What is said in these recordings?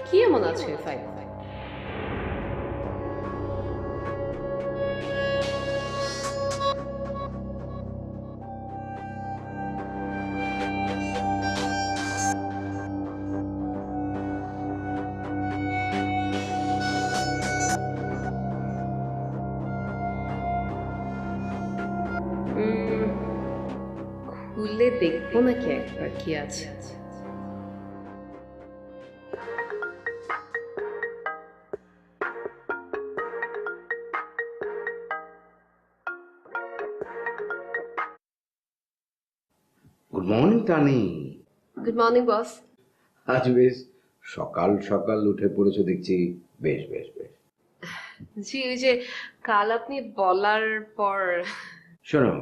কি এমন আছে ফাইল? খুলে দেখবো নাকি একবার কি আছে? Good morning Tani. Good morning boss. আজ বেশ সকাল সকাল উঠে পড়েছো দেখছি। বেশ বেশ বেশ। জি, ওই যে কাল আপনি বলার পর। শোনো,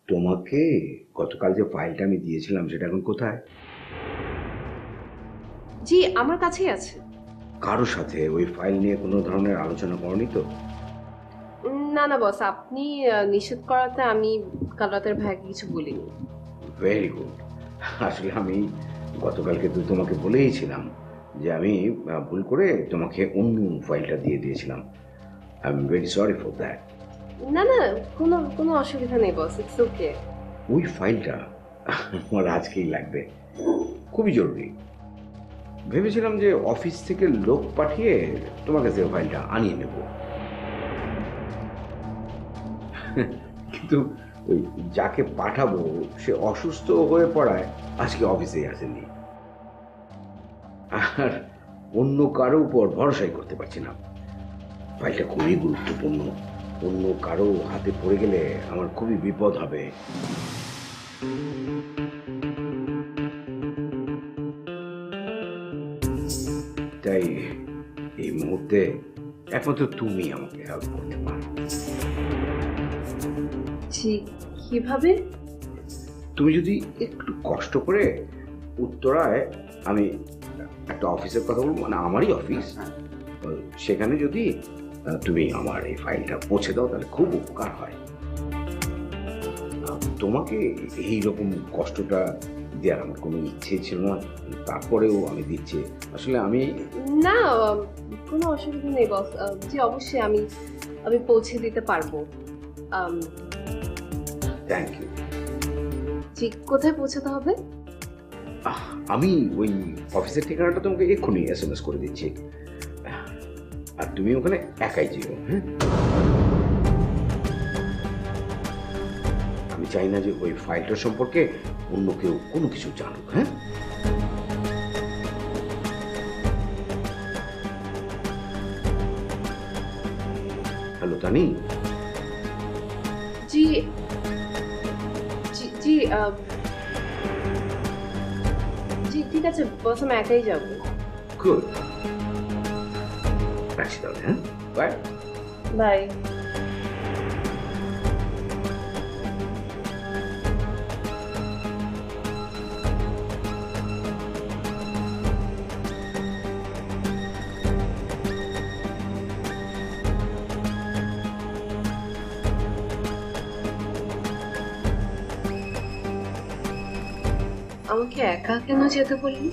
তোমাকে গতকাল যে ফাইলটা আমি দিয়েছিলাম সেটা এখন কোথায়? জি, আমার কাছেই আছে। কারোর সাথে ওই ফাইল নিয়ে কোনো ধরনের আলোচনা করনি তো? না না বস, আপনি নিষেধ করাতে আমি কাল রাতের ভাইকে কিছু বলিনি। Very good. আসলে আমি গতকালকে তো তোমাকে বলেইছিলাম যে আমি ভুল করে তোমাকে অন্য ফাইলটা দিয়ে দিয়েছিলাম। I am very sorry for that. না না, কোনো কোনো অসুবিধা নেই বস, ইটস ওকে। ওই ফাইলটা আমার আজকেই লাগবে, খুবই জরুরি। ভেবেছিলাম যে অফিস থেকে লোক পাঠিয়ে তোমার কাছে ফাইলটা আনিয়ে নেব, কিন্তু ওই যাকে পাঠাবো সে অসুস্থ হয়ে পড়ায় আজকে অফিসেই আসেনি। আর অন্য কারো উপর ভরসাই করতে পারছি না। ফাইলটা খুবই গুরুত্বপূর্ণ, অন্য কারো হাতে পড়ে গেলে আমার খুবই বিপদ হবে। তাই এই মুহূর্তে একমাত্র তুমি আমাকে হেল্প করতে পারো। জি, কিভাবে? তুমি যদি একটু কষ্ট করে উত্তরায়, আমি একটা অফিসের কথা বলবো, মানে আমারই অফিস, সেখানে যদি তুমি আমার এই ফাইলটা পৌঁছে দাও তাহলে খুব উপকার হয়। তোমাকে এইরকম কষ্টটা দেওয়ার আমার কোনো ইচ্ছে ছিল না, তারপরেও আমি দিচ্ছি। আসলে আমি না, কোনো অসুবিধা নেই বস। জি অবশ্যই আমি আমি পৌঁছে দিতে পারবো। Thank you. জি, কোথায় পৌঁছাতে হবে? আমি ওই অফিসের ঠিকানাটা তোমাকে এক্ষুনি SMS করে দিচ্ছি, আর তুমি ওখানে একাই যেও। হ্যাঁ, আমি চাই না যে ওই ফাইলটার সম্পর্কে অন্য কেউ কোনো কিছু জানুক। হ্যাঁ, হ্যালো তানি। জি জি জি জি ঠিক আছে বস, আমি একাই যাবো। গুড, রাখছি তাহলে। হ্যাঁ, বাই। বাই। আমাকে একা কেন যেতে বললি?